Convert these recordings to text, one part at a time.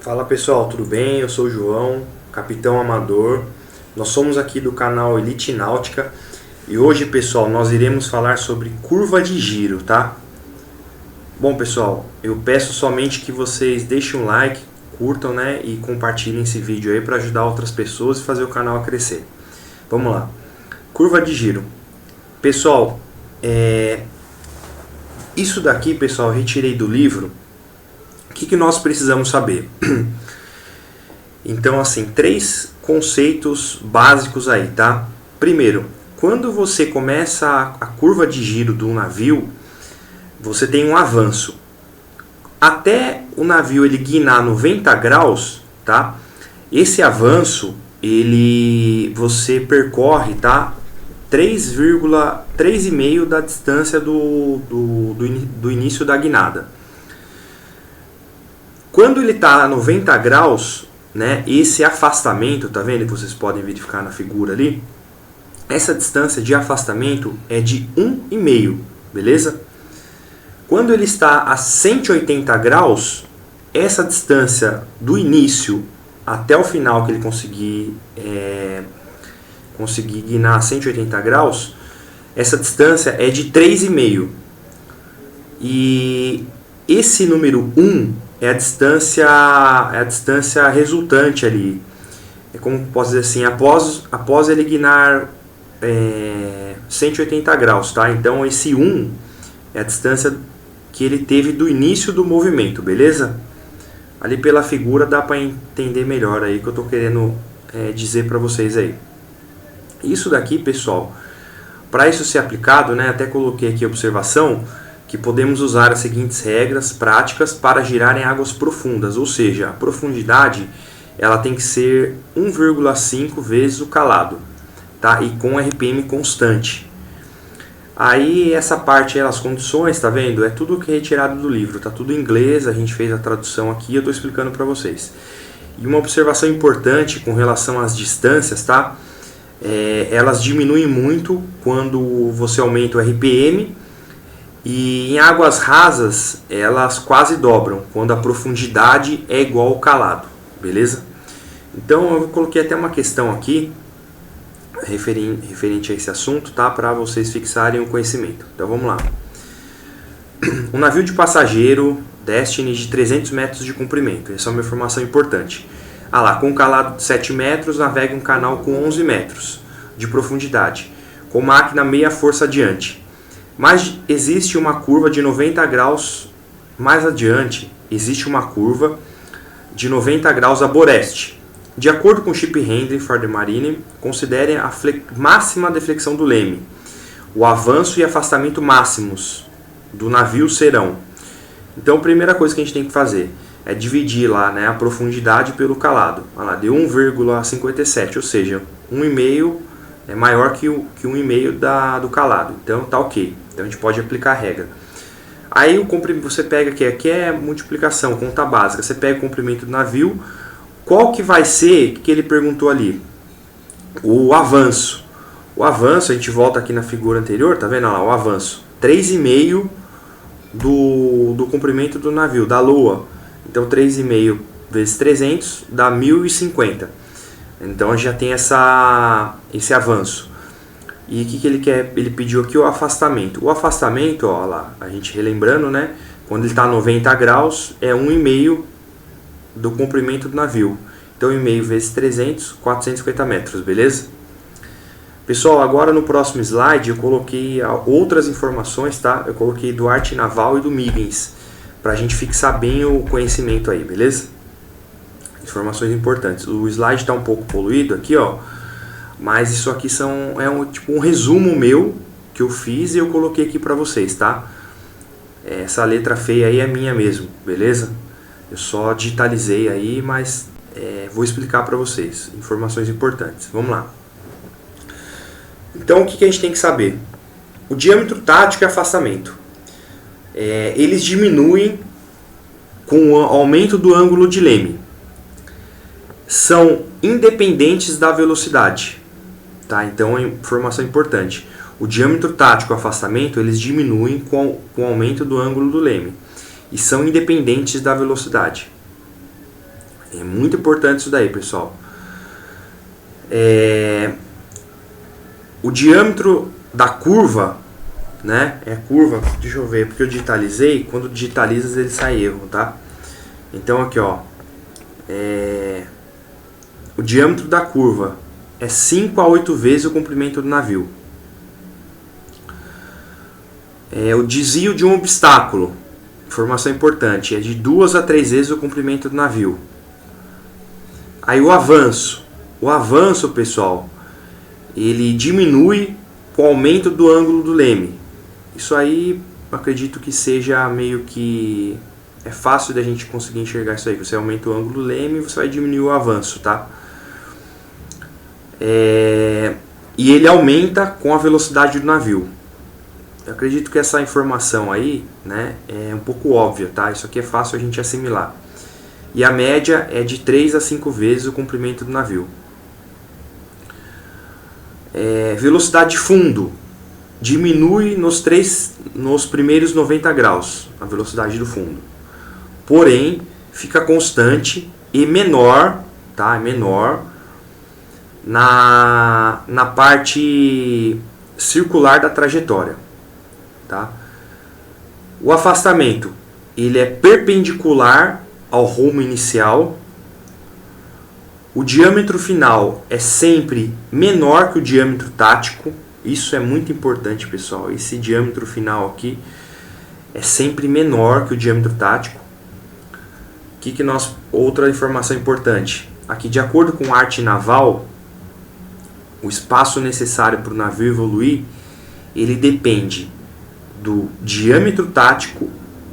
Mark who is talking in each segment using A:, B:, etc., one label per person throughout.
A: Fala pessoal, tudo bem? Eu sou o João, capitão amador. Nós somos aqui do canal Elite Náutica e hoje, pessoal, nós iremos falar sobre curva de giro, tá? Bom, pessoal, eu peço somente que vocês deixem um like, curtam, né, e compartilhem esse vídeo aí para ajudar outras pessoas e fazer o canal a crescer. Vamos lá. Curva de giro. Pessoal, isso daqui, pessoal, eu retirei do livro. O que nós precisamos saber? Então, assim, 3 conceitos básicos aí, tá? Primeiro, quando você começa a curva de giro do navio, você tem um avanço. Até o navio ele guinar 90 graus, tá? Esse avanço, você percorre, tá? 3,5 da distância do início da guinada. Quando ele está a 90 graus, né, esse afastamento, tá vendo que vocês podem verificar na figura ali? Essa distância de afastamento é de 1,5, beleza? Quando ele está a 180 graus, essa distância do início até o final que ele conseguir guinar a 180 graus, essa distância é de 3,5. E esse número 1 é a distância resultante ali. É como posso dizer assim, após ele guinar 180 graus, tá? Então esse 1 é a distância que ele teve do início do movimento, beleza? Ali pela figura dá para entender melhor aí o que eu estou querendo dizer para vocês aí. Isso daqui, pessoal, para isso ser aplicado, né, até coloquei aqui a observação, que podemos usar as seguintes regras práticas para girar em águas profundas, ou seja, a profundidade ela tem que ser 1,5 vezes o calado, tá? E com RPM constante. Aí essa parte, as condições, tá vendo? É tudo que é retirado do livro, tá tudo em inglês, a gente fez a tradução aqui, eu estou explicando para vocês. E uma observação importante com relação às distâncias, tá? Elas diminuem muito quando você aumenta o RPM, e em águas rasas elas quase dobram quando a profundidade é igual ao calado, beleza? Então eu coloquei até uma questão aqui referente a esse assunto, tá? Para vocês fixarem o conhecimento. Então vamos lá. Um navio de passageiro Destiny de 300 metros de comprimento, essa é uma informação importante. Com um calado de 7 metros navega um canal com 11 metros de profundidade, com máquina meia força adiante. Mas existe uma curva de 90 graus mais adiante, existe uma curva de 90 graus a boreste. De acordo com Ship Handling for the Marine, considerem a máxima deflexão do leme. O avanço e afastamento máximos do navio serão. Então a primeira coisa que a gente tem que fazer é dividir lá, né, a profundidade pelo calado. Deu 1,57, ou seja, 1,5 é maior que 1,5 do calado. Então tá ok. Então a gente pode aplicar a regra. Aí você pega aqui é multiplicação, conta básica. Você pega o comprimento do navio. Qual que vai ser, que ele perguntou ali? O avanço. O avanço, a gente volta aqui na figura anterior, tá vendo lá? O avanço. 3,5 do comprimento do navio, da loa. Então 3,5 vezes 300 dá 1.050. Então já tem esse avanço. E o que ele quer? Ele pediu aqui o afastamento. O afastamento, ó lá, a gente relembrando, né? Quando ele está a 90 graus, é 1,5 do comprimento do navio. Então 1,5 vezes 300, 450 metros, beleza? Pessoal, agora no próximo slide eu coloquei outras informações, tá? Eu coloquei do Arte Naval e do Miggins, para a gente fixar bem o conhecimento aí, beleza? Informações importantes. O slide está um pouco poluído aqui, ó. Mas isso aqui tipo um resumo meu que eu fiz e eu coloquei aqui para vocês, tá? Essa letra feia aí é minha mesmo, beleza? Eu só digitalizei aí, mas vou explicar para vocês. Informações importantes. Vamos lá. Então o que a gente tem que saber? O diâmetro tático e afastamento. Eles diminuem com o aumento do ângulo de leme. São independentes da velocidade. Tá? Então, é informação importante. O diâmetro tático e o afastamento, eles diminuem com o aumento do ângulo do leme. E são independentes da velocidade. É muito importante isso daí, pessoal. O diâmetro da curva, né? É curva, deixa eu ver, porque eu digitalizei. Quando digitalizas ele sai erro, tá? Então aqui, ó, o diâmetro da curva é 5 a 8 vezes o comprimento do navio. O desvio de um obstáculo, informação importante, é de 2 a 3 vezes o comprimento do navio. Aí o avanço, pessoal, ele diminui com o aumento do ângulo do leme. Isso aí, acredito que seja meio que... é fácil da gente conseguir enxergar isso aí. Você aumenta o ângulo do leme e você vai diminuir o avanço, tá? E ele aumenta com a velocidade do navio. Eu acredito que essa informação aí, né, é um pouco óbvia, tá? Isso aqui é fácil a gente assimilar. E a média é de 3 a 5 vezes o comprimento do navio. Velocidade de fundo diminui nos primeiros 90 graus, a velocidade do fundo. Porém, fica constante e menor, tá? Menor na parte circular da trajetória, tá? O afastamento, ele é perpendicular ao rumo inicial. O diâmetro final é sempre menor que o diâmetro tático. Isso é muito importante, pessoal. Esse diâmetro final aqui é sempre menor que o diâmetro tático. Outra informação importante. Aqui, de acordo com a arte naval, o espaço necessário para o navio evoluir, ele depende do diâmetro tático,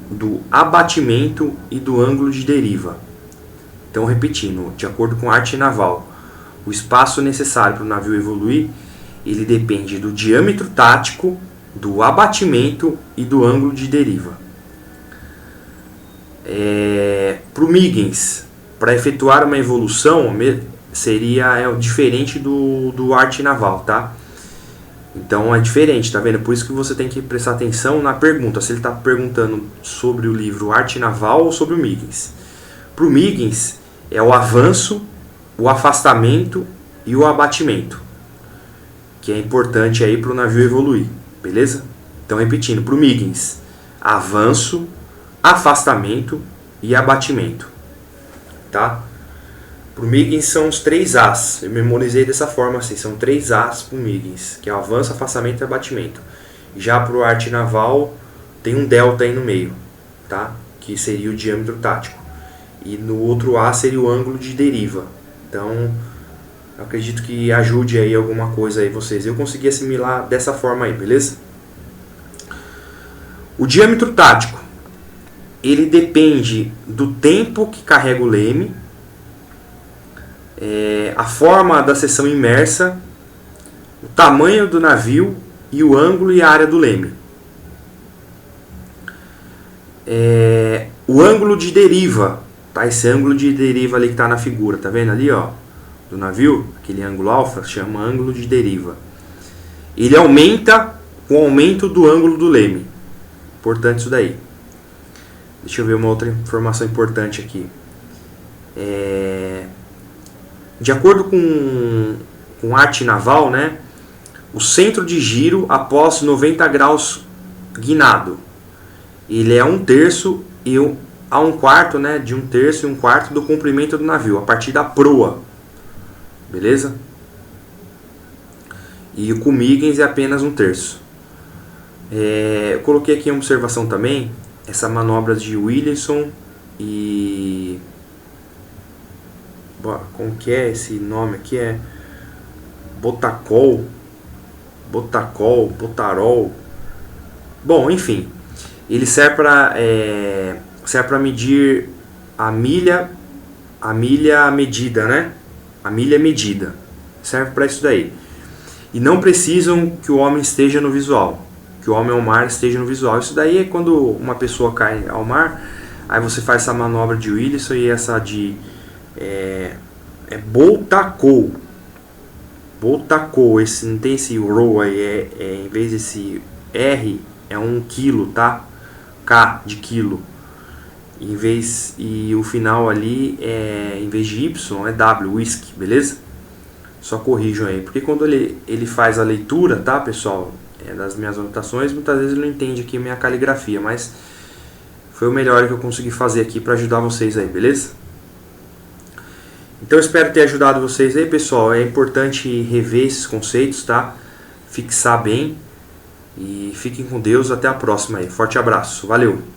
A: do abatimento e do ângulo de deriva. Então, repetindo, de acordo com a arte naval, o espaço necessário para o navio evoluir, ele depende do diâmetro tático, do abatimento e do ângulo de deriva. Para o Huygens, para efetuar uma evolução, seria diferente do arte naval, tá? Então é diferente, tá vendo? Por isso que você tem que prestar atenção na pergunta, se ele está perguntando sobre o livro Arte Naval ou sobre o Huygens. Para o Huygens, é o avanço, o afastamento e o abatimento, que é importante aí para o navio evoluir, beleza? Então, repetindo, para o Huygens, avanço, afastamento e abatimento, tá? Para o Huygens são os 3 As, eu memorizei dessa forma assim, são 3 As para o Huygens, que é o avanço, afastamento e abatimento. Já para o arte naval tem um delta aí no meio, tá? Que seria o diâmetro tático. E no outro A seria o ângulo de deriva. Então, eu acredito que ajude aí alguma coisa aí vocês. Eu consegui assimilar dessa forma aí, beleza? O diâmetro tático, ele depende do tempo que carrega o leme, a forma da seção imersa, o tamanho do navio e o ângulo e a área do leme. O ângulo de deriva, tá? Esse ângulo de deriva ali que está na figura, tá vendo ali, ó, do navio, aquele ângulo alfa, chama ângulo de deriva. Ele aumenta com o aumento do ângulo do leme. Importante isso daí. Deixa eu ver uma outra informação importante aqui. De acordo com arte naval, né, o centro de giro após 90 graus guinado, ele é 1/3 a 1/4, né, de 1/3 e 1/4 do comprimento do navio, a partir da proa, beleza? E o com Huygens é apenas 1/3. Eu coloquei aqui uma observação também, essa manobra de Williamson e... como que é esse nome aqui? É Botarol. Bom, enfim, ele serve para medir a milha medida, né? A milha medida. Serve para isso daí. E não precisam que o homem esteja no visual, que o homem ao mar esteja no visual. Isso daí é quando uma pessoa cai ao mar, aí você faz essa manobra de Williamson e essa de Botarol. Esse, não tem esse row aí, em vez desse R é 1 quilo, tá? K de quilo. e o final ali em vez de Y é W, whisky, beleza? Só corrijam aí, porque quando ele faz a leitura, tá, pessoal, das minhas anotações, muitas vezes ele não entende aqui a minha caligrafia, mas foi o melhor que eu consegui fazer aqui para ajudar vocês aí, beleza? Então eu espero ter ajudado vocês aí, pessoal. É importante rever esses conceitos, tá? Fixar bem. E fiquem com Deus. Até a próxima aí. Forte abraço. Valeu!